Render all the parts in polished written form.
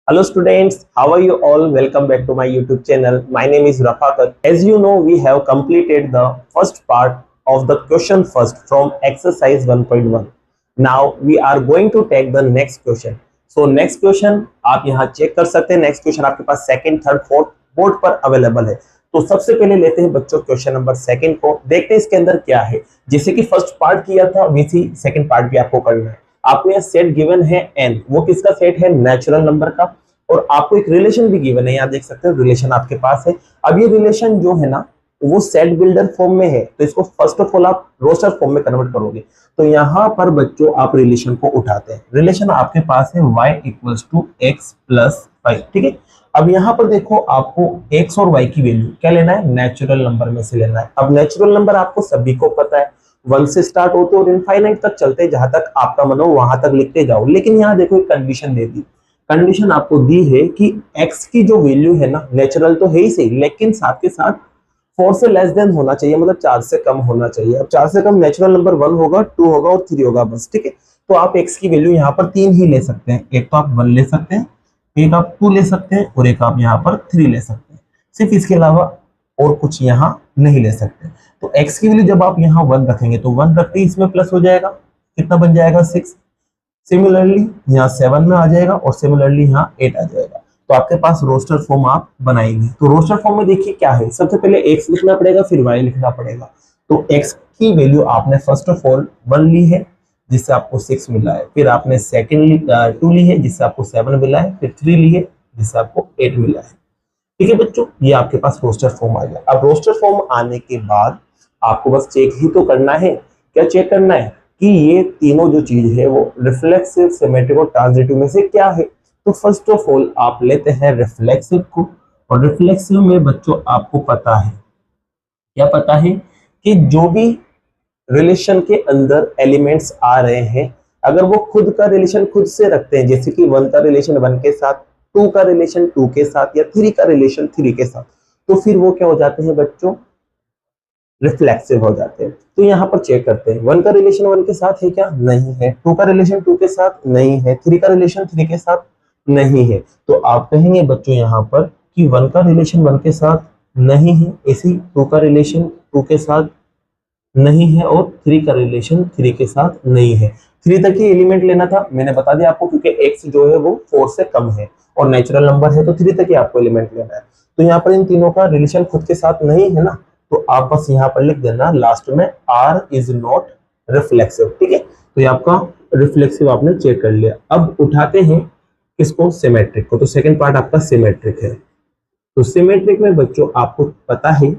Hello students, how are you all? Welcome back to my YouTube channel. My name is Rafaqat. As you know, we have completed the first part of the question first from exercise 1.1. Now we are going to take the next question. So next question आप यहाँ check कर सकते हैं. Next question आपके पास second, third, fourth board पर available है. तो सबसे पहले लेते हैं बच्चों क्वेश्चन नंबर सेकंड को. देखते हैं इसके अंदर क्या है. जैसे कि फर्स्ट पार्ट किया था वैसे सेकंड पार्ट भी आपको करना है. आपको यह सेट गिवन है एन, वो किसका सेट है? नेचुरल नंबर का. और आपको एक रिलेशन भी गिवन है, यहाँ देख सकते हो रिलेशन आपके पास है. अब ये रिलेशन जो है ना वो सेट बिल्डर फॉर्म में है, तो इसको फर्स्ट ऑफ ऑल आप रोस्टर फॉर्म में कन्वर्ट करोगे. तो यहाँ पर बच्चों आप रिलेशन को उठाते हैं. रिलेशन आपके पास है y equals to X plus 5. ठीक है. अब यहाँ पर देखो आपको x और y की वैल्यू क्या लेना है? नेचुरल नंबर में से लेना है. अब नेचुरल नंबर आपको सभी को पता है 1 से स्टार्ट होते और इनफाइनाइट तक चलते हैं, जहां तक आपका मन हो वहां तक लिखते जाओ. लेकिन यहाँ देखो एक कंडीशन दे दी. कंडीशन आपको दी है कि x की जो वैल्यू है ना, नेचुरल तो है ही सही, लेकिन साथ के साथ 4 से लेस देन होना चाहिए, मतलब 4 से कम होना चाहिए. अब 4 से कम नेचुरल नंबर 1 होगा, 2 होगा और 3 होगा बस. ठीक है. तो आप x की वैल्यू यहाँ पर 3 ही ले सकते हैं. एक तो आप 1 ले सकते हैं, एक आप 2 ले सकते हैं और एक आप यहाँ पर 3 ले सकते हैं. सिर्फ इसके अलावा और कुछ यहाँ नहीं ले सकते. तो x की वैल्यू जब आप यहाँ 1 रखेंगे तो 1 रखते ही इसमें प्लस हो जाएगा. कितना बन जाएगा? 6. सिमिलरली यहाँ 7 में आ जाएगा और सिमिलरली यहाँ 8 आ जाएगा. तो आपके पास रोस्टर फॉर्म आप बनाएंगे. तो रोस्टर फॉर्म में देखिए क्या है. सबसे पहले x लिखना पड़ेगा, फिर y लिखना पड़ेगा. तो x की वैल्यू आपने फर्स्ट ऑफ ऑल 1 ली है जिससे आपको 6 मिला है. फिर आपने सेकंड 2 ली है जिससे आपको 7 मिला है. फिर 3 ली है जिससे आपको 8 मिला है. ठीक है बच्चों, ये आपके पास रोस्टर फॉर्म आ गया. अब रोस्टर फॉर्म आने के बाद आपको बस चेक ही तो करना है. क्या चेक करना है? कि ये तीनों जो चीज है वो रिफ्लेक्सिव, सिमेट्रिक और ट्रांजिटिव में से क्या है. तो फर्स्ट ऑफ ऑल आप लेते हैं रिफ्लेक्सिव को. और रिफ्लेक्सिव में बच्चों आपको पता है, क्या पता है? कि जो भी रिलेशन के अंदर एलिमेंट्स आ रहे हैं, अगर वो खुद का रिलेशन खुद से रखते हैं, जैसे कि 1 का रिलेशन 1 के साथ, 2 का रिलेशन 2 के साथ या 3 का रिलेशन 3 के साथ, तो फिर वो क्या हो जाते हैं बच्चों? रिफ्लेक्सिव हो जाते हैं. तो यहाँ पर चेक करते हैं 1 का रिलेशन 1 के साथ है क्या? नहीं है. 2 का रिलेशन 2 के साथ नहीं है. 3 का रिलेशन 3 के साथ नहीं है. तो आप कहेंगे बच्चों यहाँ पर कि 1 का रिलेशन 1 के साथ नहीं है, इसी 2 का रिलेशन 2 के साथ नहीं है और 3 का रिलेशन 3 के साथ नहीं है. 3 तक ही एलिमेंट लेना था, मैंने बता दिया आपको, क्योंकि x जो है वो 4 से कम है और नेचुरल नंबर है तो 3 तक ही आपको एलिमेंट लेना है. तो यहाँ पर इन तीनों का रिलेशन खुद के साथ नहीं है ना, तो आप बस यहाँ पर लिख देना लास्ट में R इज नॉट रिफ्लेक्सिव. ठीक है. तो ये आपका रिफ्लेक्सिव आपने चेक कर लिया. अब उठाते हैं इसको सिमेट्रिक को. तो सेकंड पार्ट आपका सिमेट्रिक है. तो सिमेट्रिक में बच्चों आपको पता है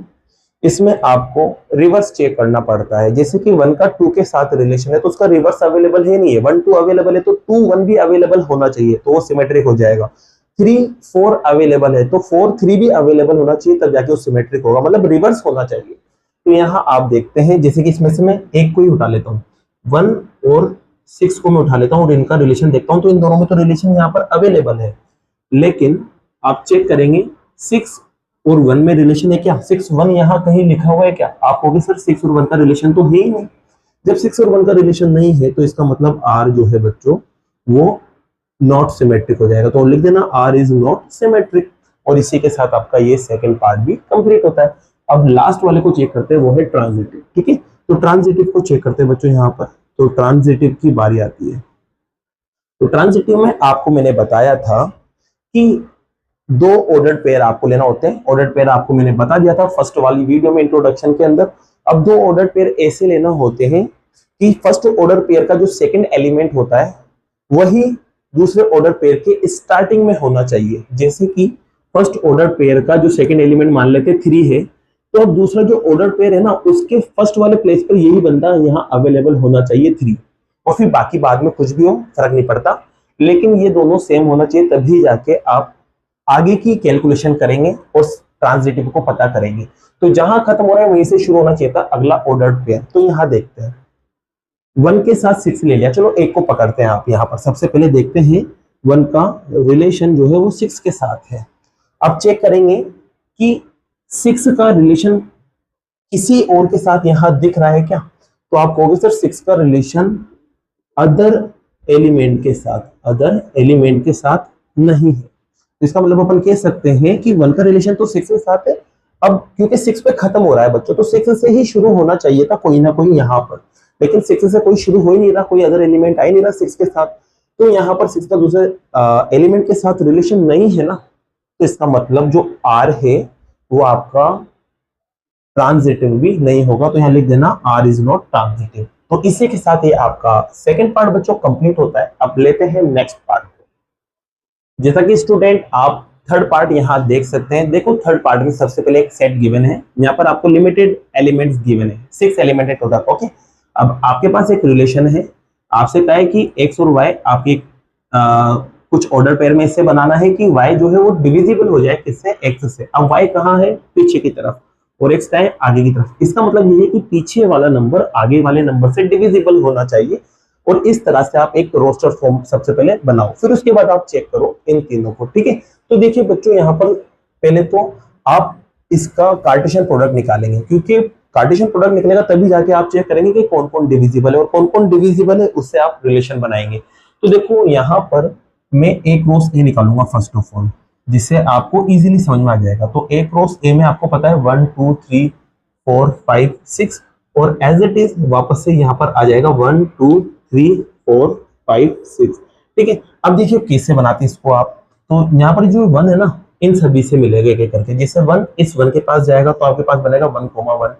इसमें आपको रिवर्स चेक करना पड़ता है. जैसे कि 1 का 2 के साथ रिलेशन है तो उसका रिवर्स अवेलेबल है नहीं है. 1 2 अवेलेबल है तो 2 1 भी अवेलेबल होना चाहिए, तो वो सिमेट्रिक हो जाएगा. 3 4 अवेलेबल है तो 4 3 भी अवेलेबल होना चाहिए, तब जाके वो सिमेट्रिक होगा, मतलब रिवर्स होना चाहिए. तो यहाँ आप देखते हैं, जैसे कि इसमें से मैं एक को ही उठा लेता हूँ, 1 और 6 को मैं उठा लेता हूँ और इनका रिलेशन देखता हूँ, तो इन दोनों में तो रिलेशन यहाँ पर अवेलेबल है. लेकिन आप चेक करेंगे 6 और 1 में रिलेशन है क्या? 6 1 यहाँ कहीं लिखा हुआ है क्या? आप कहोगे सर 6 और 1 का रिलेशन तो है ही नहीं. जब 6 और 1 का रिलेशन नहीं है तो इसका मतलब R जो है बच्चों वो नॉट सिमेट्रिक हो जाएगा. तो लिख देना R इज नॉट सिमेट्रिक. और इसी के साथ आपका ये सेकंड पार्ट भी कंप्लीट होता है. अब लास्ट वाले को चेक करते हैं, वो है ट्रांजिटिव. ठीक है. तो ट्रांजिटिव को चेक करते हैं बच्चों यहाँ पर. तो ट्रांजिटिव की बारी आती है. तो ट्रांजिटिव में आपको मैंने बताया था कि 2 ऑर्डर्ड पेयर आपको लेना होते हैं. ऑर्डर्ड पेयर आपको मैंने बता दिया था फर्स्ट वाली वीडियो में इंट्रोडक्शन के अंदर. अब 2 ऑर्डर्ड पेयर ऐसे लेना होते हैं कि फर्स्ट ऑर्डर पेयर का जो सेकंड एलिमेंट होता है वही दूसरे ऑर्डर पेयर के स्टार्टिंग में होना चाहिए. जैसे कि फर्स्ट ऑर्डर पेयर का जो सेकंड एलिमेंट मान लेते 3 है, तो अब दूसरा जो ऑर्डर पेयर है ना उसके फर्स्ट वाले प्लेस पर यही बंदा यहाँ अवेलेबल होना चाहिए 3, और फिर बाकी बाद में कुछ भी हो फर्क नहीं पड़ता, लेकिन ये दोनों सेम होना चाहिए, तभी जाके आप आगे की कैलकुलेशन करेंगे और ट्रांजिटिव को पता करेंगे. तो जहां खत्म हो रहा है वहीं से शुरू होना चाहिए था अगला ऑर्डर पेयर. तो यहाँ देखते हैं 1 के साथ 6 ले लिया, चलो एक को पकड़ते हैं. आप यहाँ पर सबसे पहले देखते हैं 1 का रिलेशन जो है वो 6 के साथ है. अब चेक करेंगे कि 6 का रिलेशन किसी और के साथ यहाँ दिख रहा है क्या? तो आप कहोगे सर 6 का रिलेशन अदर एलिमेंट के साथ नहीं है. तो इसका मतलब अपन कह सकते हैं कि 1 का रिलेशन तो 6 के साथ है। अब क्योंकि 6 पे खत्म हो रहा है बच्चों, तो 6 से ही शुरू होना चाहिए था कोई ना कोई यहाँ पर, लेकिन 6 से कोई शुरू हो ही नहीं रहा, कोई अदर एलिमेंट आ ही नहीं रहा 6 के साथ। तो यहाँ पर 6 का दूसरे एलिमेंट के साथ रिलेशन नहीं है ना, तो इसका मतलब जो आर है वो आपका ट्रांजिटिव भी नहीं होगा। तो यहाँ लिख देना आर इज नॉट ट्रांजिटिव। तो इसी के साथ ये आपका सेकंड पार्ट बच्चों कंप्लीट होता है। अब लेते हैं नेक्स्ट पार्ट। जैसा कि स्टूडेंट आप थर्ड पार्ट यहाँ देख सकते हैं। देखो थर्ड पार्ट में सबसे पहले एक सेट गिवन है, यहाँ पर आपको लिमिटेड एलिमेंट्स गिवन है, 6 एलिमेंट है टोटल। ओके, अब आपके पास एक रिलेशन है, आपसे कहा है कि एक्स और वाई आपके कुछ ऑर्डर पेयर में इससे बनाना है कि y जो है वो डिविजिबल हो जाए किससे, x से। अब y कहाँ है, पीछे की तरफ, और x का है आगे की तरफ। इसका मतलब ये है कि पीछे वाला नंबर आगे वाले नंबर से डिविजिबल होना चाहिए, और इस तरह से आप एक रोस्टर फॉर्म सबसे पहले बनाओ, फिर उसके बाद आप चेक करो इन तीनों को। ठीक है, तो देखिए बच्चों यहाँ पर पहले तो आप इसका कार्टेशियन प्रोडक्ट निकालेंगे, क्योंकि कार्टेशियन प्रोडक्ट निकलेगा तभी जाके आप चेक करेंगे कि कौन कौन डिविजिबल है, और कौन कौन डिविजिबल है उससे आप रिलेशन बनाएंगे। तो देखो यहाँ पर मैं एक क्रॉस ए निकालूंगा फर्स्ट ऑफ ऑल, जिससे आपको इजीली समझ में आ जाएगा। तो ए क्रॉस ए में आपको पता है 1 2 3 4 5 6, और एज इट इज वापस से यहाँ पर आ जाएगा 1 2 3 4 5 6। ठीक है, अब देखिए कैसे बनाते हैं इसको आप। तो यहाँ पर जो 1 है ना, इन सभी से मिलेगा एक एक करके। जैसे 1 इस 1 के पास जाएगा तो आपके पास बनेगा 1,1,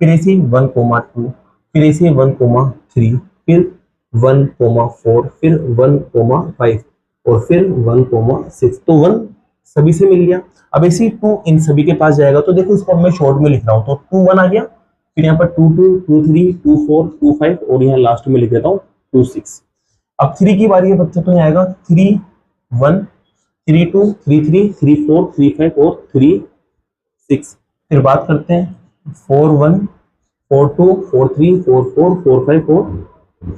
फिर इसी 1,2, फिर इसी 1,3, फिर 1,4, फिर 1,5, और फिर 1,6। तो 1 सभी से मिल गया। अब ऐसे 2 इन सभी के पास जाएगा, तो देखो इसको मैं शॉर्ट में लिख रहा हूँ, तो 2 1 आ गया, फिर यहाँ पर 2 2 2 3 2 4 2 5, और यहाँ लास्ट में लिख देता हूँ 2 6। अब 3 की बारी है बच्चों, तो यहाँ आएगा 3 1 3 2 3 3 3 4 3 5 और 3 6। फिर बात करते हैं 4 1 4 2 4 3 4 4 4 5 और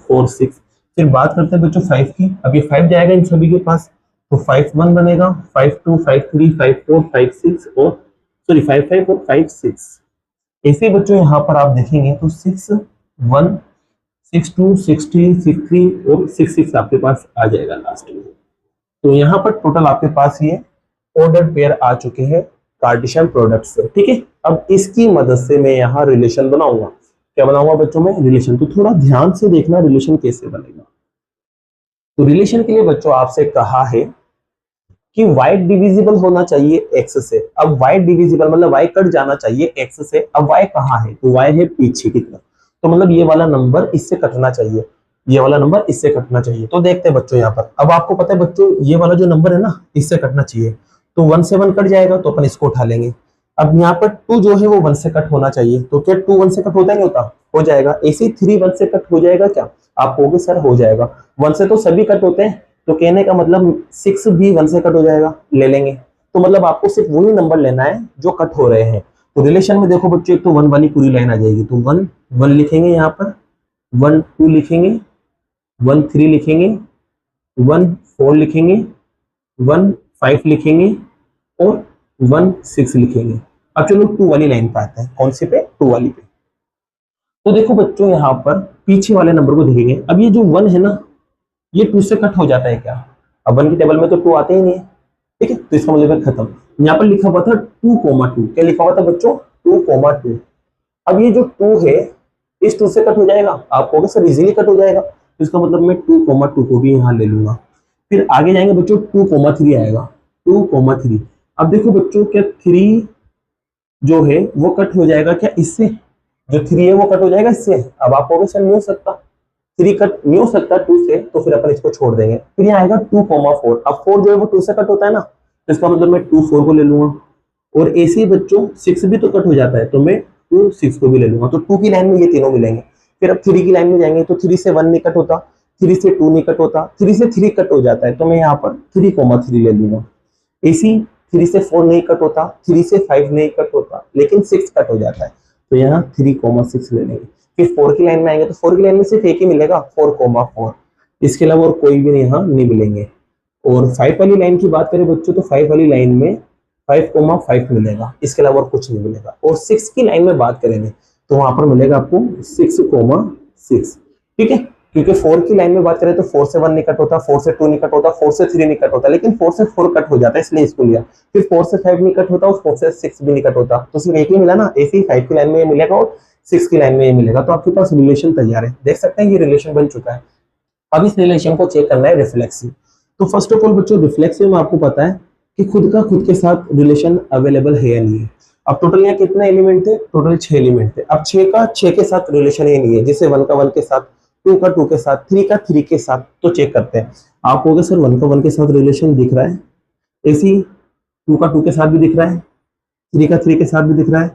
4 6। फिर बात करते हैं बच्चों 5 की। अब ये 5 जाएगा इन सभी के पास, तो 5 1 बनेगा, 5 2 5 3 5 4 5 6, और सॉरी 5 5 और 5 6। ऐसे बच्चों यहाँ पर आप देखेंगे तो 6 1 6 2 6 3 6 3 और 6 6 आपके पास आ जाएगा लास्ट में। तो यहाँ पर टोटल आपके पास ये ऑर्डर पेयर आ चुके हैं कार्टेशियन प्रोडक्ट से। ठीक है, अब इसकी मदद से मैं यहाँ रिलेशन बनाऊंगा। क्या बनाऊंगा बच्चों में, रिलेशन। तो थोड़ा ध्यान से देखना रिलेशन कैसे बनेगा। तो रिलेशन के लिए बच्चों आपसे कहा है कि y डिविजिबल होना चाहिए x से। अब y डिविजिबल मतलब y कट जाना चाहिए x से। अब y कहाँ है, तो y है पीछे की तरफ, तो मतलब ये वाला नंबर इससे कटना चाहिए, ये वाला नंबर इससे कटना चाहिए। तो देखते हैं बच्चों यहाँ पर, अब आपको पता है बच्चों ये वाला जो नंबर है ना इससे कटना चाहिए, तो 1 से 1 कट जाएगा, तो अपन इसको उठा लेंगे। अब यहाँ पर 2 जो है वो 1 से कट होना चाहिए, तो क्या 2 1 से कट होता है, नहीं होता, हो जाएगा। ऐसे 3 1 से कट हो जाएगा क्या, आप कहोगे सर हो जाएगा, 1 से तो सभी कट होते हैं, तो कहने का मतलब 6 भी 1 से कट हो जाएगा, ले लेंगे। तो मतलब आपको सिर्फ वही नंबर लेना है जो कट हो रहे हैं। तो रिलेशन में देखो बच्चों, एक तो 1 वाली पूरी लाइन आ जाएगी, तो 1 1 लिखेंगे, यहाँ पर 1 2 लिखेंगे, 1 3 लिखेंगे, 1 4 लिखेंगे, 1 5 लिखेंगे, और 1 6 लिखेंगे। अब चलो 2 वाली लाइन पे आते हैं, कौन सी पे, 2 वाली पे। तो देखो बच्चों यहाँ पर पीछे वाले नंबर को देखेंगे। अब ये जो 1 है ना, ये 2 से कट हो जाता है क्या, अब 1 की टेबल में तो 2 आते ही नहीं है। ठीक है, तो इसका मतलब खत्म। यहाँ पर लिखा हुआ था 2,2, क्या लिखा हुआ था बच्चों, 2,2। अब ये जो 2 है इस 2 से कट हो जाएगा, आप कहोगे सर इजीली कट हो जाएगा, तो इसका मतलब मैं 2,2 को भी यहाँ ले लूंगा। फिर आगे जाएंगे बच्चों, 2,3 आएगा, 2,3। अब देखो बच्चों, क्या 3 जो है वो कट हो जाएगा क्या इससे, जो 3 है वो कट हो जाएगा इससे। अब आप कहोगे सर नहीं हो सकता, 3 कट नहीं हो सकता 2 से, तो फिर अपन इसको छोड़ देंगे। फिर यहाँ आएगा 2,4। अब 4 जो है वो 2 से कट होता है ना, तो इसका मतलब मैं 2 4 को ले लूंगा। और ऐसे ही बच्चों 6 भी तो कट हो जाता है, तो मैं 2 6 को भी ले लूंगा। तो 2 की लाइन में ये तीनों मिलेंगे। फिर अब 3 की लाइन में जाएंगे, तो 3 से 1 नहीं कट होता, 3 से 2 नहीं कट होता, 3 से 3 कट हो जाता है, तो मैं यहाँ पर 3,3 ले लूंगा। ऐसी 3 से 4 नहीं कट होता, 3 से 5 नहीं कट होता, लेकिन 6 कट हो जाता है, तो यहाँ 3,6 ले लेंगे। फिर 4 की लाइन में आएंगे, तो 4 की लाइन में सिर्फ एक ही मिलेगा, 4,4। इसके अलावा और कोई भी यहाँ नहीं मिलेंगे। और 5 वाली लाइन की बात करें बच्चों, तो 5 वाली लाइन में 5,5 मिलेगा, इसके अलावा और कुछ नहीं मिलेगा। और 6 की लाइन में बात करेंगे तो वहां पर मिलेगा आपको 6,6। ठीक है, क्योंकि 4 की लाइन में बात करें तो 4 से 1 निकट होता, 4 से 2 निकट होता, 4 से 3 निकट होता, लेकिन 4 से 4 कट हो जाता है इसलिए इसको लिया। फिर 4 से 5 निकट होता और 4 से 6 भी निकट होता, तो सिर्फ एक ही मिला ना, ऐसे ही 5 की लाइन में ये मिलेगा और 6 की लाइन में ये मिलेगा। तो आपके पास रिलेशन तैयार है, देख सकते हैं ये रिलेशन बन चुका है। अब इस रिलेशन को चेक करना है रिफ्लेक्सिव। तो फर्स्ट ऑफ ऑल बच्चों रिफ्लेक्सिव में आपको पता है कि खुद के साथ रिलेशन अवेलेबल है या नहीं है। अब टोटल यहाँ कितने एलिमेंट थे, टोटल 6 एलिमेंट थे। अब 6 का 6 के साथ रिलेशन ही नहीं है, जैसे 1 का 1 के साथ, 2 का 2 के साथ, 3 का 3 के साथ। तो चेक करते हैं। आप कहोगे सर 1 का 1 के साथ रिलेशन दिख रहा है, ऐसी 2 का 2 के साथ भी दिख रहा है, 3 का 3 के साथ भी दिख रहा है,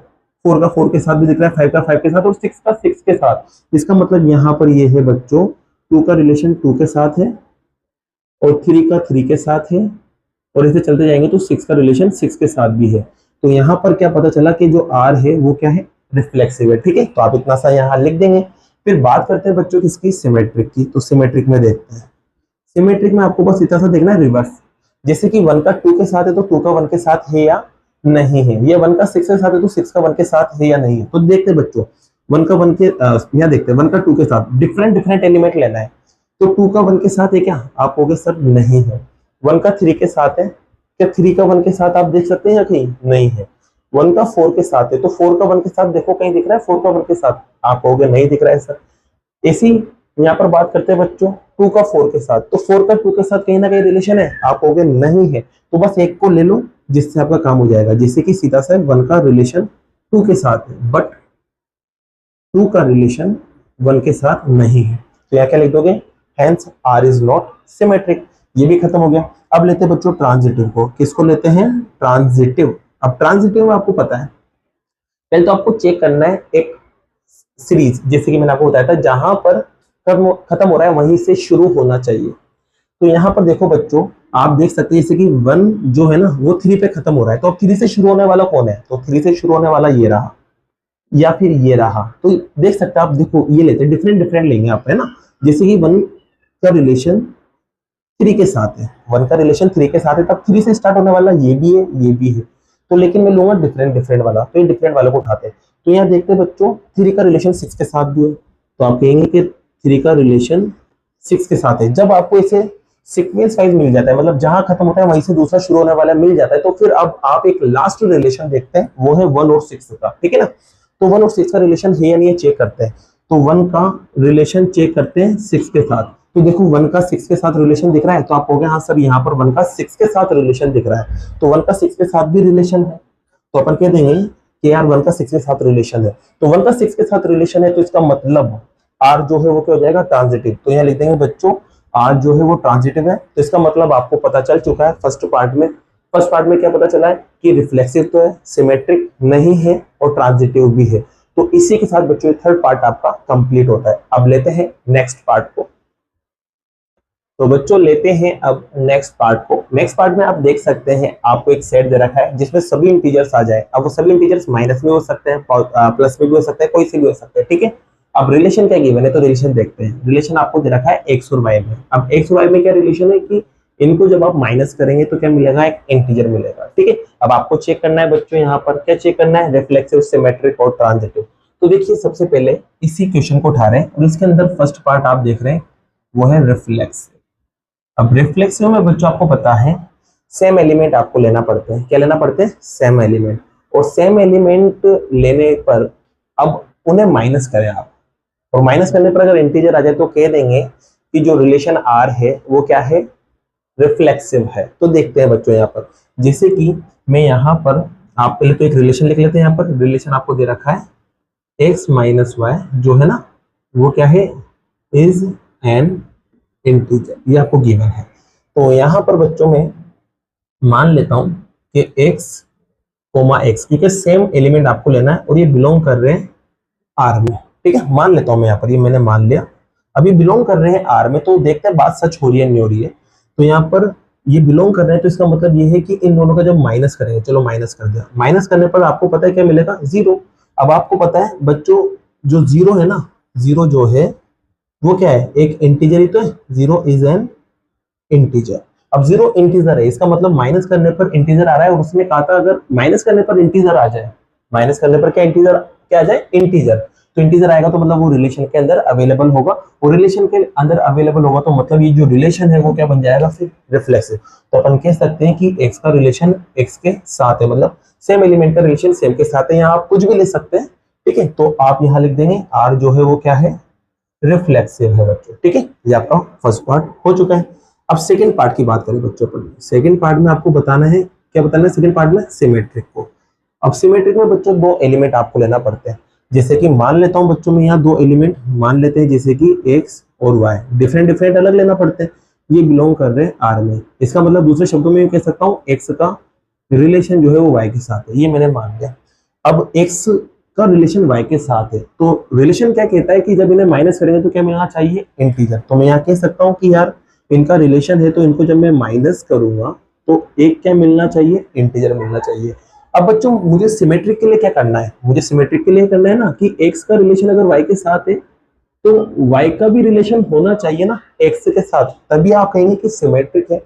4 का 4 के साथ भी दिख रहा है, 5 का 5 के साथ और 6 का 6 के साथ। इसका मतलब यहाँ पर ये है बच्चों 2 का रिलेशन 2 के साथ है और 3 का 3 के साथ है, और ऐसे चलते जाएंगे तो 6 का रिलेशन 6 के साथ भी है। तो यहाँ पर क्या पता चला कि जो R है वो क्या है, रिफ्लेक्सिव है। ठीक है, तो आप इतना सा यहाँ लिख देंगे। फिर बात करते हैं बच्चों किसकी, सिमेट्रिक की। तो सिमेट्रिक में देखते हैं। सिमेट्रिक में आपको बस इतना सा देखना है रिवर्स। जैसे कि 1 का 2 के साथ है तो 2 का 1 के साथ है या नहीं है, ये 1 का 6 के साथ है तो 6 का 1 के साथ है या नहीं है। तो देखते हैं बच्चों 1 का 1 के यहाँ देखते हैं 1 का 2 के साथ डिफरेंट एलिमेंट लेना है। तो 2 का 1 के साथ है क्या, आप कहोगे सर नहीं है। 1 का 3 के साथ है क्या, 3 का 1 के साथ आप देख सकते हैं या कहीं नहीं है। 1 का 4 के साथ है तो 4 का 1 के साथ देखो कहीं दिख रहा है 4 का 1 के साथ, आप कहोगे नहीं दिख रहा है सर। इसी यहाँ पर बात करते हैं बच्चों 2 का 4 के साथ, तो 4 का 2 के साथ कहीं ना कहीं रिलेशन है, आप कहोगे नहीं है। तो बस एक को ले लो जिससे आपका काम हो जाएगा। जैसे कि सीधा सा 1 का रिलेशन 2 के साथ है बट 2 का रिलेशन 1 के साथ नहीं है, तो यहाँ क्या लिख दोगे, hence R is not symmetric. ये भी खत्म हो गया। अब लेते हैं बच्चों ट्रांजिटिव को। किसको लेते हैं, ट्रांजिटिव। अब ट्रांजिटिव में आपको पता है, पहले तो आपको चेक करना है एक सीरीज, जैसे कि मैंने आपको बताया था जहां पर खत्म हो रहा है वहीं से शुरू होना चाहिए। तो यहाँ पर देखो बच्चों, आप देख सकते हैं जैसे कि 1 जो है ना वो 3 पे खत्म हो रहा है, तो अब 3 से शुरू होने वाला कौन है, तो 3 से शुरू होने वाला ये रहा या फिर ये रहा। तो देख सकते हैं आप, देखो ये लेते हैं डिफरेंट लेंगे आप, है ना। जैसे कि 1 का रिलेशन 3 के साथ है, 1 का रिलेशन 3 के साथ है, तब 3 से स्टार्ट होने वाला ये भी है ये भी है। तो लेकिन मैं लूंगा डिफरेंट वाला, तो ये डिफरेंट वाले को उठाते हैं। तो यहाँ देखते हैं बच्चों 3 का रिलेशन 6 के साथ भी है, तो आप कहेंगे कि 3 का रिलेशन 6 के साथ है। जब आपको इसे सीक्वेंस वाइज मिल जाता है, मतलब जहां खत्म होता है वहीं से दूसरा शुरू होने वाला मिल जाता है, तो फिर अब आप एक लास्ट रिलेशन देखते हैं, वो है 1 और 6 का। ठीक है ना, तो 1 और 6 का रिलेशन है या नहीं चेक करते हैं। तो 1 का रिलेशन चेक करते हैं 6 के साथ, तो देखो 1 का 6 के साथ रिलेशन दिख रहा है, तो आप कहोगे हाँ सर यहाँ पर 1 का 6 के साथ रिलेशन दिख रहा है, तो 1 का 6 के साथ भी रिलेशन है। तो अपन कह देंगे कि यार 1 का 6 के साथ रिलेशन है, तो 1 का 6 के साथ रिलेशन है, तो इसका मतलब R जो है वो क्या हो जाएगा, ट्रांजिटिव। तो यहाँ लिख देंगे बच्चों R जो है वो ट्रांजिटिव है। तो इसका मतलब आपको पता चल चुका है फर्स्ट पार्ट में क्या पता चला है कि रिफ्लेक्सिव तो है, सिमेट्रिक नहीं है और ट्रांजिटिव भी है। तो इसी के साथ बच्चों थर्ड पार्ट आपका कंप्लीट होता है। अब लेते हैं नेक्स्ट पार्ट को। तो बच्चों लेते हैं अब नेक्स्ट पार्ट को। नेक्स्ट पार्ट में आप देख सकते हैं आपको एक सेट दे रखा है जिसमें सभी इंटीजर्स आ जाए। अब वो सभी इंटीजर्स माइनस में हो सकते हैं, प्लस में भी हो सकते हैं, कोई से भी हो सकते हैं। ठीक है, अब रिलेशन क्या गिवन है, तो रिलेशन देखते हैं। रिलेशन आपको दे रखा है एक्स और वाई में। अब एक्स और वाई में क्या रिलेशन है कि इनको जब आप माइनस करेंगे तो क्या मिलेगा, एक इंटीजर मिलेगा। ठीक है, अब आपको चेक करना है बच्चों, यहाँ पर क्या चेक करना है, रिफ्लेक्सिव, सिमेट्रिक और ट्रांजिटिव। तो देखिए सबसे पहले इसी क्वेश्चन को उठा रहे हैं और इसके अंदर फर्स्ट पार्ट आप देख रहे हैं वो है रिफ्लेक्सिव। अब रिफ्लेक्सिव में बच्चों आपको पता है सेम एलिमेंट आपको लेना पड़ते हैं। क्या लेना पड़ते हैं, सेम एलिमेंट। और सेम एलिमेंट लेने पर अब उन्हें माइनस करें आप, और माइनस करने पर अगर इंटीजर आ जाए तो कह देंगे कि जो रिलेशन R है वो क्या है, रिफ्लेक्सिव है। तो देखते हैं बच्चों यहाँ पर, जैसे कि मैं यहाँ पर आप पहले तो एक रिलेशन लिख लेते हैं। यहाँ पर रिलेशन आपको दे रखा है x माइनस वाई जो है ना वो क्या है, इज एन इंटीजर, ये आपको गिवन है। तो यहाँ पर बच्चों में मान लेता हूं कि x कोमा x, क्योंकि सेम एलिमेंट आपको लेना है और ये बिलोंग कर रहे हैं R में। ठीक है, मान लेता हूं मैं यहाँ पर, ये मैंने मान लिया। अभी बिलोंग कर रहे हैं R में, तो देखते हैं बात सच हो रही है नहीं हो रही है। तो यहाँ पर ये बिलोंग कर रहे हैं, तो इसका मतलब ये है कि इन दोनों का जब माइनस करेंगे, चलो माइनस कर दिया, माइनस करने पर आपको पता है क्या मिलेगा, 0। अब आपको पता है बच्चों जो 0 है ना, 0 जो है वो क्या है, एक इंटीजर ही तो है, 0 इज एन इंटीजर। अब 0 इंटीजर है, इसका मतलब माइनस करने पर इंटीजर आ रहा है, और उसने कहा था अगर माइनस करने पर इंटीजर आ जाए, माइनस करने पर क्या इंटीजर क्या आ जाए, इंटीजर। तो इंटीजर आएगा तो मतलब वो रिलेशन के अंदर अवेलेबल होगा, और रिलेशन के अंदर अवेलेबल होगा तो मतलब ये जो रिलेशन है वो क्या बन जाएगा, फिर रिफ्लेक्सिव। तो अपन कह सकते हैं कि एक्स का रिलेशन एक्स के साथ है, मतलब सेम एलिमेंट का रिलेशन सेम के साथ है। यहाँ आप कुछ भी ले सकते हैं, ठीक है। तो आप यहाँ लिख देंगे आर जो है वो क्या है, रिफ्लेक्सिव है बच्चों, ठीक है। ये आपका फर्स्ट पार्ट हो चुका है। अब सेकंड पार्ट की बात करें बच्चों पर, सेकंड पार्ट में आपको बताना है, क्या बताना है सेकंड पार्ट में, सिमेट्रिक को। अब सिमेट्रिक में बच्चों दो एलिमेंट आपको लेना पड़ते हैं, जैसे कि मान लेता हूं बच्चों में यहाँ दो एलिमेंट मान लेते हैं, जैसे कि एक्स और वाई, डिफरेंट डिफरेंट अलग लेना पड़ते हैं, ये बिलोंग कर रहे हैं आर में। इसका मतलब दूसरे शब्दों में कह सकता हूँ एक्स का रिलेशन जो है वो वाई के साथ है, ये मैंने मान लिया। अब एक्स का रिलेशन वाई के साथ है, तो रिलेशन क्या कहता है कि जब इन्हें माइनस करेंगे तो क्या मिलना चाहिए, इंटीजर। तो मैं यहाँ कह सकता हूँ कि यार इनका रिलेशन है, तो इनको जब मैं माइनस करूंगा तो एक क्या मिलना चाहिए, इंटीजर मिलना चाहिए। अब बच्चों मुझे सिमेट्रिक के लिए क्या करना है, मुझे सिमेट्रिक के लिए करना है ना कि एक्स का रिलेशन अगर वाई के साथ है तो वाई का भी रिलेशन होना चाहिए ना एक्स के साथ, तभी आप कहेंगे कि सिमेट्रिक है।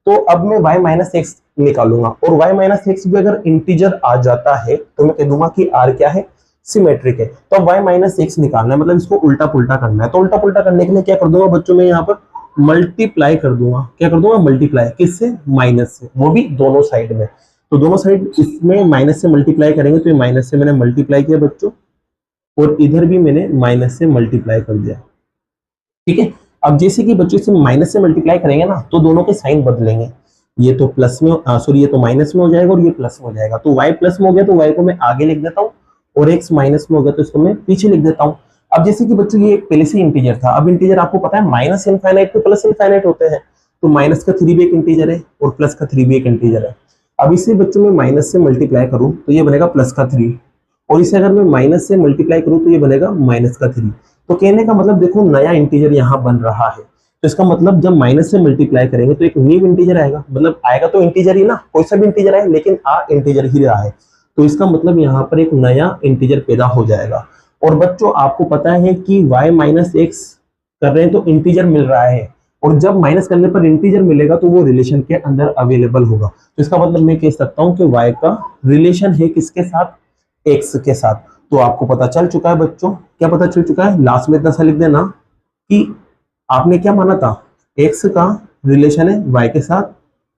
तो अब मैं y माइनस एक्स निकालूंगा, और y माइनस एक्स भी अगर इंटीजर आ जाता है तो मैं कह दूंगा कि r क्या है, सिमेट्रिक है। तो अब y माइनस एक्स निकालना है, मतलब इसको उल्टा पुल्टा करना है। तो उल्टा पुल्टा करने के लिए क्या कर दूंगा बच्चों, में यहाँ पर मल्टीप्लाई कर दूंगा। क्या कर दूंगा, मल्टीप्लाई, किससे, माइनस से, वो भी दोनों साइड में। तो दोनों साइड इसमें माइनस से मल्टीप्लाई करेंगे, तो ये माइनस से मैंने मल्टीप्लाई किया बच्चों, और इधर भी मैंने माइनस से मल्टीप्लाई कर दिया, ठीक है। अब जैसे कि बच्चों इसे माइनस से मल्टीप्लाई करेंगे ना तो दोनों के साइन बदलेंगे, ये तो प्लस में सॉरी ये तो माइनस में हो जाएगा और ये प्लस में हो जाएगा। तो y प्लस में हो गया तो y को मैं आगे लिख देता हूँ, और x माइनस में हो गया तो इसको मैं पीछे लिख देता हूँ। अब जैसे कि बच्चों ये पहले से इंटीजर था, अब इंटीजर आपको पता है माइनस इनफाइनाइट तो प्लस इनफाइनाइट होते हैं, तो माइनस का 3 भी एक इंटीजर है और प्लस का 3 भी एक इंटीजर है। अब इसे बच्चों में माइनस से मल्टीप्लाई करूं तो ये बनेगा प्लस का 3, और इसे अगर मैं माइनस से मल्टीप्लाई करूं तो ये बनेगा माइनस का 3। तो कहने का मतलब देखो नया इंटीजर यहाँ बन रहा है, तो इसका मतलब जब माइनस से मल्टीप्लाई करेंगे तो एक न्यू इंटीजर आएगा, मतलब आएगा तो इंटीजर ही ना, कोई सा भी इंटीजर आए लेकिन आ इंटीजर ही रहा है, तो इसका मतलब यहाँ पर एक नया इंटीजर पैदा हो जाएगा। और बच्चों आपको पता है कि y माइनस एक्स कर रहे हैं तो इंटीजर मिल रहा है, और जब माइनस करने पर इंटीजर मिलेगा तो वो रिलेशन के अंदर अवेलेबल होगा। तो इसका मतलब मैं कह सकता हूँ कि y का रिलेशन है किसके साथ, x के साथ। तो आपको पता चल चुका है बच्चों, क्या पता चल चुका है, लास्ट में इतना सा लिख देना कि आपने क्या माना था, x का रिलेशन है y के साथ,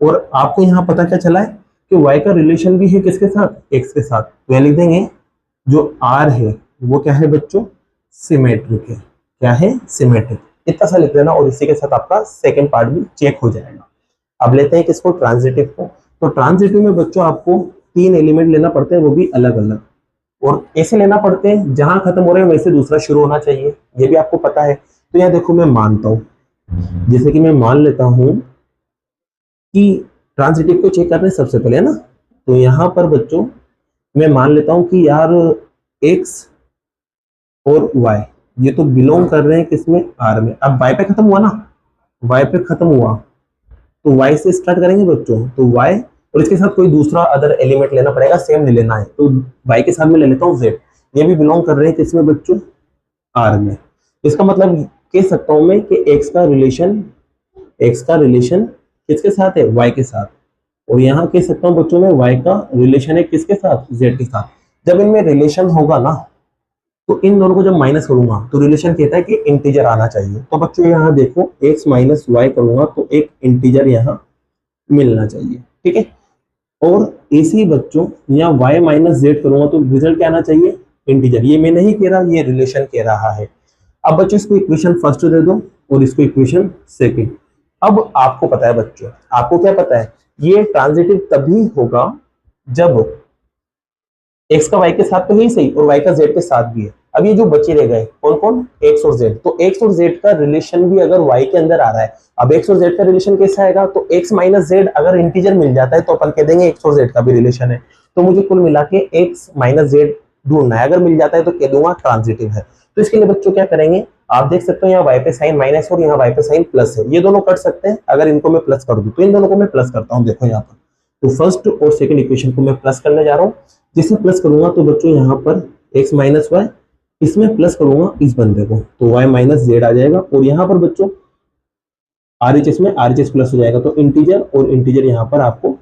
और आपको यहाँ पता क्या चला है कि y का रिलेशन भी है किसके साथ, x के साथ। तो यहाँ लिख देंगे जो r है वो क्या है बच्चों, सिमेट्रिक है। क्या है, सिमेट्रिक, इतना सा लिख देना, और इसी के साथ आपका सेकंड पार्ट भी चेक हो जाएगा। अब लेते हैं किसको, ट्रांजिटिव को। तो ट्रांजिटिव में बच्चों आपको 3 एलिमेंट लेना पड़ते हैं, वो भी अलग अलग, और ऐसे लेना पड़ते हैं जहां खत्म हो रहे हैं वैसे दूसरा शुरू होना चाहिए, ये भी आपको पता है। तो यहाँ देखो मैं मानता हूं, जैसे कि मैं मान लेता हूं कि ट्रांजिटिव को चेक करने सबसे पहले है ना, तो यहाँ पर बच्चों मैं मान लेता हूं कि यार x और y ये तो बिलोंग कर रहे हैं किसमें, r में। अब y पे खत्म हुआ ना, y पे खत्म हुआ तो y से स्टार्ट करेंगे बच्चों, तो y और इसके साथ कोई दूसरा अदर एलिमेंट लेना पड़ेगा, सेम नहीं लेना है। तो y के साथ में ले लेता हूँ z, ये भी बिलोंग कर रहे हैं किसमें बच्चों, r में। इसका मतलब कह सकता हूं मैं कि x का रिलेशन किसके साथ है, y के साथ, और यहाँ कह सकता हूँ बच्चों में y का रिलेशन है किसके साथ, z के साथ। जब इनमें रिलेशन होगा ना तो इन दोनों को जब माइनस करूंगा तो रिलेशन कहता है कि इंटीजर आना चाहिए। तो बच्चों यहाँ देखो x माइनस वाई करूंगा तो एक इंटीजर यहाँ मिलना चाहिए, ठीक है। और इसी बच्चों यहाँ y माइनस जेड करूंगा तो रिजल्ट क्या आना चाहिए, इंटीजर। ये मैं नहीं कह रहा, ये रिलेशन कह रहा है। अब बच्चों इसको इक्वेशन फर्स्ट दे दो और इसको इक्वेशन सेकंड। अब आपको पता है बच्चों, आपको क्या पता है, ये ट्रांजिटिव तभी होगा जब x का y के साथ तो ही सही और y का z के साथ भी है। अब ये जो बचे रह गए कौन कौन, x और z, तो x और z का रिलेशन भी अगर y के अंदर आ रहा है, अब x और z का रिलेशन कैसा आएगा, तो x माइनस z अगर इंटीजर मिल जाता है तो अपन कह देंगे x और z का भी रिलेशन है। तो मुझे कुल मिला के x माइनस z ढूंढना है, अगर मिल जाता है तो कह दूंगा ट्रांजिटिव है। तो इसके लिए बच्चों क्या करेंगे, आप देख सकते हो यहाँ y पे साइन माइनस और यहाँ y पे साइन प्लस है, ये दोनों कट सकते हैं। अगर इनको मैं प्लस कर दूं तो इन दोनों को मैं प्लस करता हूँ, देखो यहाँ पर। तो फर्स्ट और सेकंड इक्वेशन को मैं प्लस करने जा रहा हूँ। जिसे प्लस करूंगा तो बच्चों यहाँ पर x माइनस वाई, इसमें प्लस करूंगा इस बंदे को तो y माइनस जेड आ जाएगा, और यहाँ पर बच्चों RHS में RHS प्लस हो जाएगा, तो इंटीजर और इंटीजर यहाँ पर आपको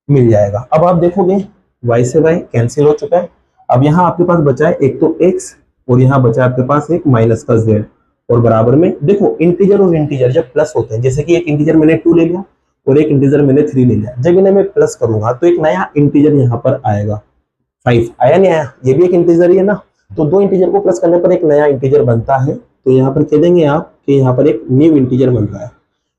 मिल जाएगा। अब आप देखोगे y से y कैंसिल हो चुका है। अब यहाँ आपके पास बचा है एक तो x और यहाँ बचा आपके पास एक माइनस का z, और बराबर में देखो इंटीजर और इंटीजर जब प्लस होते हैं, जैसे कि एक इंटीजर मैंने 2 ले लिया और एक इंटीजर मैंने 3 ले लिया, जब इन्हें मैं प्लस करूंगा तो एक नया इंटीजर यहाँ पर आएगा 5, आया नहीं आया, ये भी एक इंटीजर ही है ना। तो दो इंटीजर को प्लस करने पर एक नया इंटीजर बनता है, तो यहाँ पर कह देंगे आप कि यहाँ पर एक न्यू इंटीजर बन रहा है,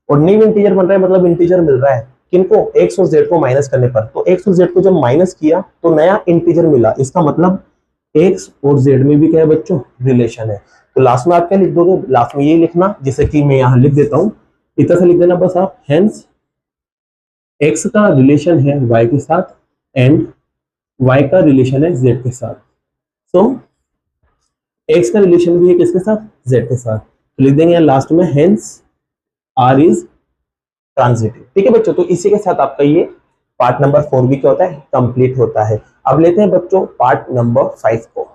और न्यू इंटीजर बन रहा है मतलब इंटीजर मिल रहा है किनको, एक्स और जेड को माइनस करने पर। तो एक्स और जेड को जब माइनस किया तो नया इंटीजर मिला, इसका मतलब एक्स और जेड में भी क्या है बच्चों, रिलेशन है। तो लास्ट में आप क्या लिख दोगे, लास्ट में ये लिखना, जैसे कि मैं यहाँ लिख देता हूँ, इतना से लिख देना बस आप, हेंस एक्स का रिलेशन है वाई के साथ एंड वाई का रिलेशन है जेड के साथ। सो एक्स का रिलेशन भी है किसके साथ, जेड के साथ। तो लिख देंगे लास्ट में हेंस आर इज ट्रांजिटिव। ठीक है बच्चों, तो इसी के साथ आपका ये पार्ट नंबर 4 भी क्या होता है, कंप्लीट होता है। अब लेते हैं बच्चों पार्ट नंबर 5 को।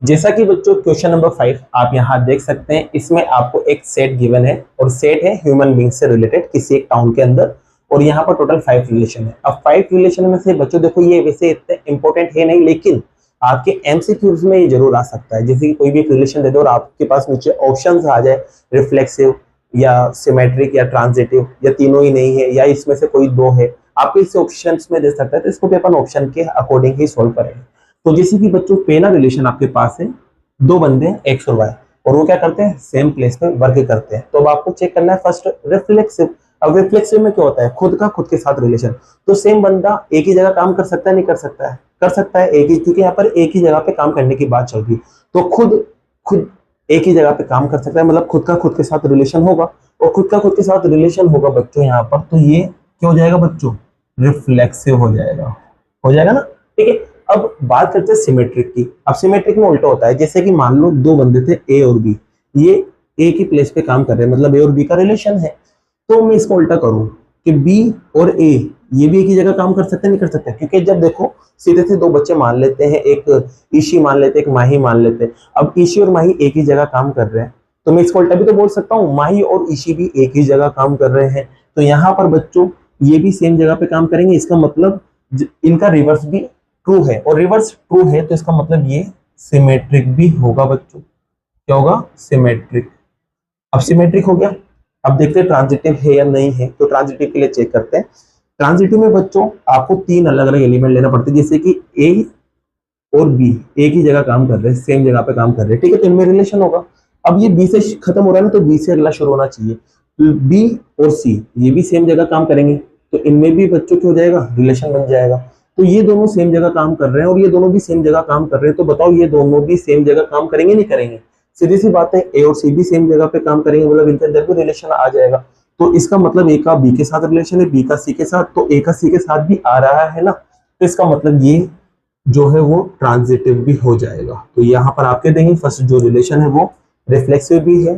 जैसा कि बच्चों क्वेश्चन नंबर 5 आप यहाँ देख सकते हैं, इसमें आपको एक सेट गिवन है और सेट है ह्यूमन बींग से रिलेटेड किसी एक टाउन के अंदर, और यहाँ पर टोटल 5 रिलेशन है। अब 5 रिलेशन में से बच्चों देखो ये वैसे इतने इंपॉर्टेंट है नहीं, लेकिन आपके एमसीक्यूज में ये जरूर आ सकता है। जैसे कि कोई भी एक रिलेशन दे दो और आपके पास नीचे ऑप्शंस आ जाए, रिफ्लेक्सिव या सिमेट्रिक या ट्रांजिटिव या तीनों ही नहीं है या इसमें से कोई दो है, आपको इस ऑप्शंस में दे सकता है, तो इसको भी अपन ऑप्शन के अकॉर्डिंग ही सोल्व करेंगे। तो जैसे कि बच्चों पहला रिलेशन आपके पास है, दो बंदे हैं एक्स और वाई, और वो क्या करते हैं, सेम प्लेस पे वर्क करते हैं। तो अब आपको चेक करना है फर्स्ट रिफ्लेक्सिव। अब रिफ्लेक्सिव में क्या होता है, खुद का खुद के साथ रिलेशन। तो सेम बंदा एक ही जगह काम कर सकता है, नहीं कर सकता है, कर सकता है एक ही, क्योंकि यहाँ पर एक ही जगह पे काम करने की बात चल रही। तो खुद एक ही जगह पे काम कर सकता है, मतलब खुद का खुद के साथ रिलेशन होगा, और खुद का खुद के साथ रिलेशन होगा बच्चों यहाँ पर, तो ये क्या हो जाएगा बच्चों, रिफ्लेक्सिव हो जाएगा ना। ठीक है, अब बात करते हैं सिमेट्रिक की। अब सिमेट्रिक में उल्टा होता है, जैसे कि मान लो दो बंदे थे ए और बी, ये एक ही प्लेस पे काम कर रहे हैं, मतलब ए और बी का रिलेशन है। तो मैं इसको उल्टा करूं कि बी और ए ये भी एक ही जगह काम कर सकते हैं, नहीं कर सकते, क्योंकि जब देखो सीधे से दो बच्चे मान लेते हैं, एक ईशी मान लेते हैं, एक माही मान लेते हैं। अब ईशी और माही एक ही जगह काम कर रहे हैं, तो मैं इसको उल्टा भी तो बोल सकता हूँ, माही और ईशी भी एक ही जगह काम कर रहे हैं, तो यहाँ पर बच्चों ये भी सेम जगह पे काम करेंगे। इसका मतलब इनका रिवर्स भी ट्रू है, और रिवर्स ट्रू है तो इसका मतलब ये सिमेट्रिक भी होगा बच्चों। क्या होगा, सिमेट्रिक। अब सिमेट्रिक हो गया, अब देखते हैं ट्रांजिटिव है या नहीं है। तो ट्रांजिटिव के लिए चेक करते हैं। ट्रांजिटिव में बच्चों आपको तीन अलग अलग एलिमेंट लेना पड़ते हैं, जैसे कि ए और बी एक ही जगह काम कर रहे हैं, सेम जगह पे काम कर रहे हैं, ठीक है, तो इनमें रिलेशन होगा। अब ये बी से खत्म हो रहा है ना, तो बी से अगला शुरू होना चाहिए। बी और सी ये भी सेम जगह काम करेंगे, तो इनमें भी बच्चों क्या हो जाएगा, रिलेशन बन जाएगा। तो ये दोनों सेम जगह काम कर रहे हैं और ये दोनों भी सेम जगह काम कर रहे हैं, तो बताओ ये दोनों भी सेम जगह काम करेंगे, नहीं करेंगे? सीधी सी बात है, ए और सी भी सेम जगह पे काम करेंगे, मतलब इनके अंदर भी रिलेशन आ जाएगा। तो इसका मतलब ए का बी के साथ रिलेशन है, बी का सी के साथ, तो ए का सी के साथ भी आ रहा है ना, तो इसका मतलब ये जो है वो ट्रांजिटिव भी हो जाएगा। तो यहाँ पर आप कह देंगे फर्स्ट जो रिलेशन है वो रिफ्लेक्सिव भी है,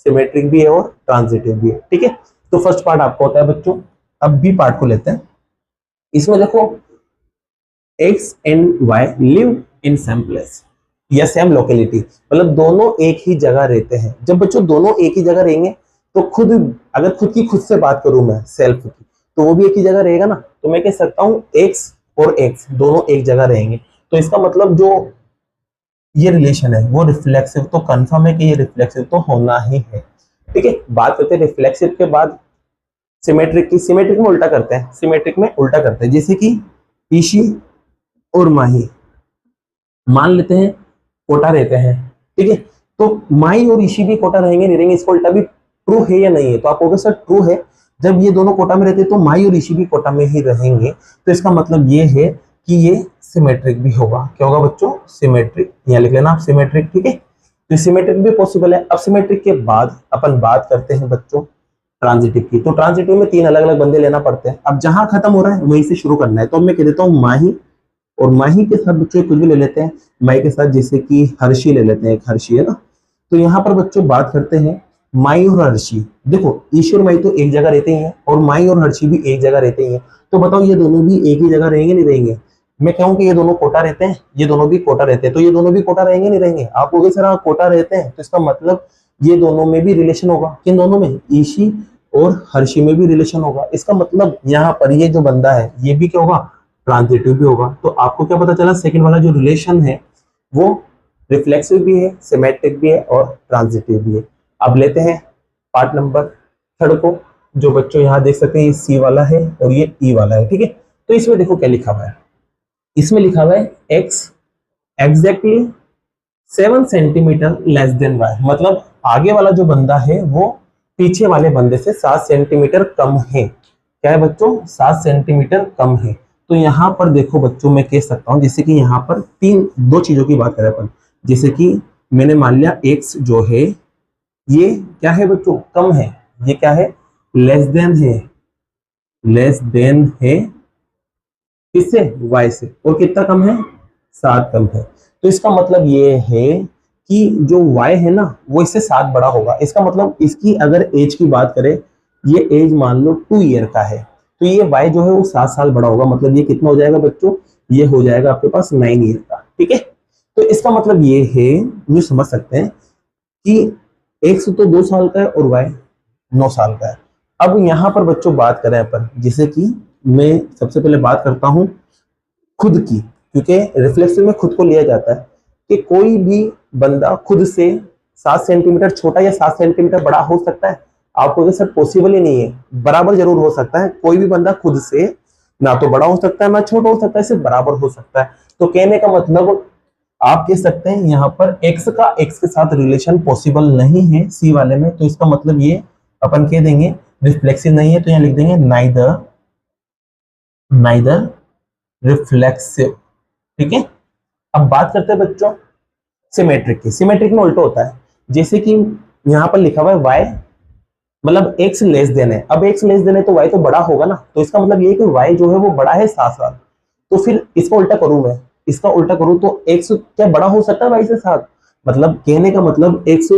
सिमेट्रिक भी है और ट्रांजिटिव भी है, ठीक है। तो फर्स्ट पार्ट आपका होता है बच्चों। अब बी पार्ट को लेते हैं। इसमें देखो X and Y live in same place या सेम लोकेलिटी, मतलब दोनों एक ही जगह रहते हैं। जब बच्चों दोनों एक ही जगह रहेंगे तो खुद, अगर खुद की खुद से बात करूं मैं सेल्फ की, तो वो भी एक ही जगह रहेगा ना। तो मैं कह सकता हूं एक्स और एक्स दोनों एक जगह रहेंगे, तो इसका मतलब जो ये रिलेशन है वो रिफ्लेक्सिव, तो कंफर्म है कि ये रिफ्लेक्सिव तो होना ही है, ठीक है। बात करते हैं रिफ्लेक्सिव के बाद सिमेट्रिक की। सिमेट्रिक में उल्टा करते हैं, सिमेट्रिक में उल्टा करते हैं, जैसे कि ईशी और माही मान लेते हैं कोटा रहते हैं, ठीक है। तो माही और ईशी भी कोटा रहेंगे, नहीं रहेंगे, इसको उल्टा भी ट्रू है या नहीं है? तो आप कहोगे सर ट्रू है, जब ये दोनों कोटा में रहते हैं तो माही और ईशी भी कोटा में ही रहेंगे, तो इसका मतलब ये है कि ये सिमेट्रिक भी होगा। क्या होगा बच्चों, सिमेट्रिक। यहाँ लिख लेना आप सिमेट्रिक, ठीक है। तो सिमेट्रिक भी पॉसिबल है। अब सिमेट्रिक के बाद अपन बात करते हैं बच्चों ट्रांजिटिव की। तो ट्रांजिटिव में तीन अलग अलग बंदे लेना पड़ते हैं। अब जहां खत्म हो रहा है वहीं से शुरू करना है, तो मैं कह देता हूँ माही, और माही के साथ बच्चों कुछ भी ले लेते हैं, माही के साथ जैसे कि हर्षी ले लेते हैं, एक हर्षी है ना। तो यहाँ पर बच्चों बात करते हैं माही और हर्षी। देखो ईश्वर माही तो एक जगह रहते ही हैं और माही और हर्षी भी एक जगह रहते ही हैं, तो बताओ ये दोनों भी एक ही जगह रहेंगे, नहीं रहेंगे? मैं कहूँ कि ये दोनों कोटा रहते हैं, ये दोनों भी कोटा रहते हैं, तो ये दोनों भी कोटा रहेंगे, नहीं रहेंगे? आप कहोगे सर हाँ कोटा रहते हैं, तो इसका मतलब ये दोनों में भी रिलेशन होगा। किन दोनों में, ईशी और हर्षी में भी रिलेशन होगा। इसका मतलब यहाँ पर ये जो बंदा है ये भी क्या होगा, ट्रांजिटिव भी होगा। तो आपको क्या पता चला, सेकंड वाला जो रिलेशन है वो रिफ्लेक्सिव भी है, सिमेट्रिक भी है और ट्रांजिटिव भी है। अब लेते हैं पार्ट नंबर 3 को, जो बच्चों यहाँ देख सकते हैं ये सी वाला है और ये ई वाला है, ठीक है। तो इसमें देखो क्या लिखा हुआ है, इसमें लिखा हुआ है X exactly 7 centimetre less than Y, मतलब आगे वाला जो बंदा है वो पीछे वाले बंदे से 7 सेंटीमीटर कम है। क्या है बच्चों, 7 सेंटीमीटर कम है। तो यहाँ पर देखो बच्चों मैं कह सकता हूँ, जैसे कि यहाँ पर दो चीजों की बात करें अपन, जैसे कि मैंने मान लिया एक्स जो है ये क्या है बच्चों, कम है, ये क्या है, लेस देन है, लेस देन है किससे, वाई से, और कितना कम है, 7 कम है। तो इसका मतलब ये है कि जो y है ना वो इससे 7 बड़ा होगा। इसका मतलब इसकी अगर एज की बात करें, ये एज मान लो 2 ईयर का है, तो ये y जो है वो 7 साल बड़ा होगा। मतलब ये कितना हो जाएगा बच्चों, ये हो जाएगा आपके पास 9 ईयर का, ठीक है। तो इसका मतलब ये है, ये समझ सकते हैं कि x तो 2 साल का है और y 9 साल का है। अब यहाँ पर बच्चों बात करें अपन, जैसे कि मैं सबसे पहले बात करता हूँ खुद की, क्योंकि रिफ्लेक्सिव में खुद को लिया जाता है कि कोई भी बंदा खुद से 7 सेंटीमीटर छोटा या 7 सेंटीमीटर बड़ा हो सकता है। आपको तो सर पॉसिबल ही नहीं है, बराबर जरूर हो सकता है। कोई भी बंदा खुद से ना तो बड़ा हो सकता है ना छोटा हो सकता है, सिर्फ बराबर हो सकता है। तो कहने का मतलब आप कह सकते हैं यहाँ पर एक्स का एक्स के साथ रिलेशन पॉसिबल नहीं है सी वाले में, तो इसका मतलब ये अपन कह देंगे रिफ्लेक्सिव नहीं है। तो यहाँ लिख देंगे नाइदर रिफ्लेक्सिव, ठीक है। अब बात करते हैं बच्चों सिमेट्रिक की। सिमेट्रिक में उल्टा होता है, जैसे कि यहाँ पर लिखा हुआ है y मतलब x लेस देन है। अब x लेस देन है तो y तो बड़ा होगा ना, तो इसका मतलब ये है कि y जो है वो बड़ा है 7 साल। तो फिर इसका उल्टा करूं मैं, इसका उल्टा करूं तो x क्या बड़ा हो सकता है y से 7, मतलब कहने का मतलब x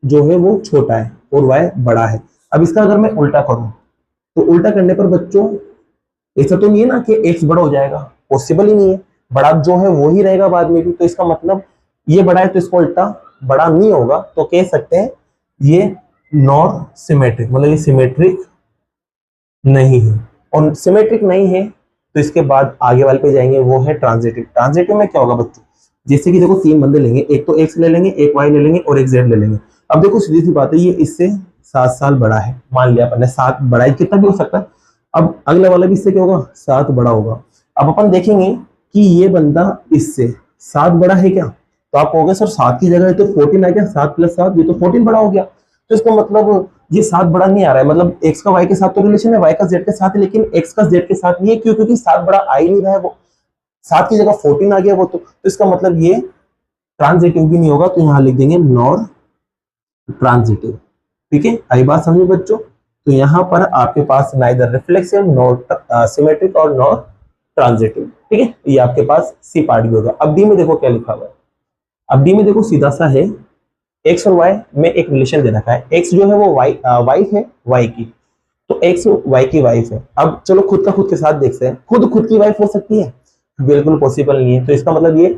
जो है वो छोटा है और y बड़ा है। अब इसका अगर मैं उल्टा करूं तो उल्टा करने पर बच्चों ऐसा तो नहीं है ना कि x बड़ा हो जाएगा, पॉसिबल ही नहीं है, बड़ा जो है वो ही रहेगा बाद में भी। तो इसका मतलब ये बड़ा है तो इसका उल्टा बड़ा नहीं होगा, तो कह सकते हैं ये नॉन सिमेट्रिक, मतलब ये सिमेट्रिक नहीं है। और सिमेट्रिक नहीं है तो इसके बाद आगे वाले पे जाएंगे, वो है ट्रांजिटिव। ट्रांजिटिव में क्या होगा बच्चों, जैसे कि देखो 3 बंदे लेंगे, एक तो एक्स ले लेंगे, एक वाई ले लेंगे और एक जेड ले लेंगे। अब देखो सीधी सी बात है, ये इससे 7 साल बड़ा है, मान लिया अपन ने 7 बड़ा है, कितना भी हो सकता है। अब अगला वाला भी इससे क्या होगा, 7 बड़ा होगा। अब अपन देखेंगे कि ये बंदा इससे 7 बड़ा है क्या, तो आप कहोगे सर 7 की जगह तो 14 आ गया, 7 + 7 ये तो 14 बड़ा हो गया। तो इसका मतलब ये 7 बड़ा नहीं आ रहा है, मतलब एक्स का वाई के साथ तो रिलेशन है, वाई का जेड के साथ है, लेकिन एक्स का जेड के साथ नहीं है। क्यों, क्योंकि 7 बड़ा आ ही नहीं रहा है, वो 7 की जगह 14 आ गया वो। तो इसका मतलब ये ट्रांजिटिव भी नहीं होगा, तो यहाँ लिख देंगे नॉन ट्रांजिटिव, ठीक है। आई बात समझे बच्चों। तो यहाँ पर आपके पास नाइदर रिफ्लेक्सिव, नॉट सिमेट्रिक और नॉट ट्रांजिटिव, ठीक है। ये आपके पास सी पार्ट भी होगा। अब डी में देखो क्या लिखा हुआ है, अब डी में देखो सीधा सा है, एक्स और वाई में एक रिलेशन दे रखा है। एक्स जो है वो वाइफ है वाई की, तो एक्स वाई की वाइफ है। अब चलो खुद का खुद के साथ देखते हैं, खुद की वाइफ हो सकती है, बिल्कुल पॉसिबल नहीं है। तो इसका मतलब ये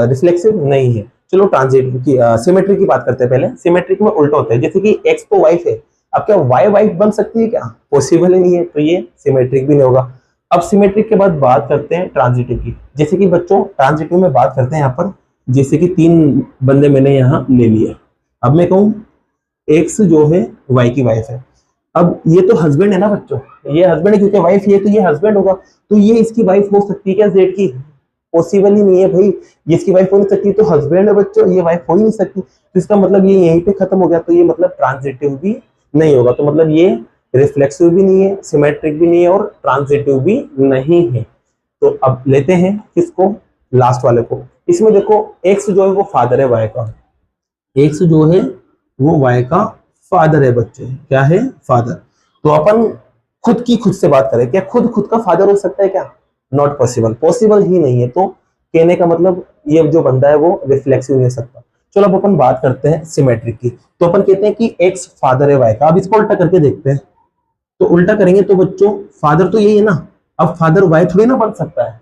रिफ्लेक्सिव नहीं है। चलो ट्रांजिटिव की सिमेट्रिक की बात करते हैं पहले। सिमेट्रिक में उल्टा होता है, जैसे कि एक्स तो वाइफ है, अब क्या वाई वाइफ बन सकती है क्या, पॉसिबल ही नहीं है, तो ये सिमेट्रिक भी नहीं होगा। अब सिमेट्रिक के बाद बात करते हैं ट्रांजिटिव की। जैसे कि बच्चों ट्रांजिटिव में बात करते हैं यहाँ पर, जैसे कि 3 बंदे मैंने यहाँ ले लिए। अब मैं कहूँ एक्स जो है वाई की वाइफ है, अब ये तो हस्बैंड है ना बच्चों, ये हस्बैंड है क्योंकि वाइफ ये, तो ये हस्बैंड होगा। तो ये इसकी वाइफ हो सकती है क्या जेड की, पॉसिबल ही नहीं है भाई, ये इसकी वाइफ हो नहीं सकती, तो हस्बैंड है बच्चों, ये वाइफ हो ही नहीं सकती। तो इसका मतलब ये यहीं पे खत्म हो गया, तो ये मतलब ट्रांजिटिव भी नहीं होगा। तो मतलब ये रिफ्लेक्सिव भी नहीं है, सिमेट्रिक भी नहीं है और ट्रांजिटिव भी नहीं है। तो अब लेते हैं किसको, लास्ट वाले को। इसमें देखो एक्स जो है वो फादर है वाई का, एक्स जो है वो वाई का फादर है बच्चे, क्या है, फादर। तो अपन खुद की खुद से बात करें, क्या खुद का फादर हो सकता है क्या, नॉट पॉसिबल, पॉसिबल ही नहीं है। तो कहने का मतलब ये जो बंदा है वो रिफ्लेक्सिव नहीं हो सकता। चलो अब अपन बात करते हैं सिमेट्रिक की। तो अपन कहते हैं कि एक्स फादर है वाई का। अब इसको उल्टा करके देखते हैं, तो उल्टा करेंगे तो बच्चों फादर तो यही है ना, अब फादर वाई थोड़ी ना बन सकता है,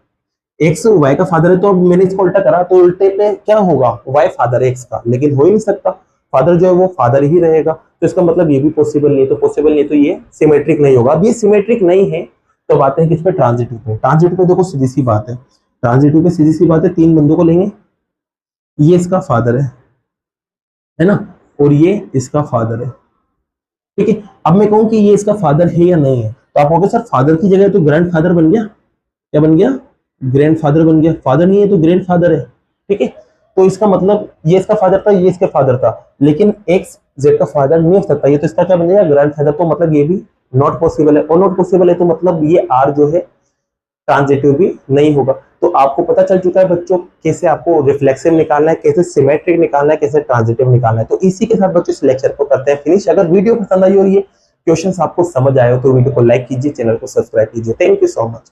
एक्स वाई का फादर है। तो अब मैंने इसको उल्टा करा तो उल्टे पे क्या होगा, वाई फादर है एक्स का, लेकिन हो ही नहीं सकता, फादर जो है वो फादर ही रहेगा। तो इसका मतलब ये भी पॉसिबल नहीं है, तो पॉसिबल नहीं है, तो ये सिमेट्रिक नहीं होगा। अब ये सिमेट्रिक नहीं है तो बात है किस पे, ट्रांजिटिव पे। ट्रांजिटिव पे देखो सीधी सी बात है, ट्रांजिटिव पे सीधी सी बात है, 3 बंदों को लेंगे, ये इसका फादर है ना, और ये इसका फादर है। ठीक है, अब मैं कहूं कि ये इसका फादर है या नहीं है, तो आप कहोगे सर फादर की जगह तो ग्रैंड फादर बन गया। क्या बन गया? ग्रैंड फादर बन गया। फादर नहीं है तो ग्रैंड फादर है। ठीक है, तो इसका मतलब ये इसका फादर था, ये इसका फादर था, लेकिन एक्स जेड का फादर नहीं हो सकता, ये तो इसका क्या बन जाएगा? Grand father. तो मतलब ये भी नॉट पॉसिबल है, और नॉट पॉसिबल है तो मतलब ये आर जो है ट्रांजिटिव भी नहीं होगा। तो आपको पता चल चुका है बच्चों कैसे आपको रिफ्लेक्सिव निकालना है, कैसे सिमेट्रिक निकालना है, कैसे ट्रांजिटिव निकालना है। तो इसी के साथ बच्चों इस लेक्चर को करते हैं फिनिश। अगर वीडियो पसंद आई और ये क्वेश्चंस आपको समझ आए हो तो वीडियो को लाइक कीजिए, चैनल को सब्सक्राइब कीजिए। Thank you so much.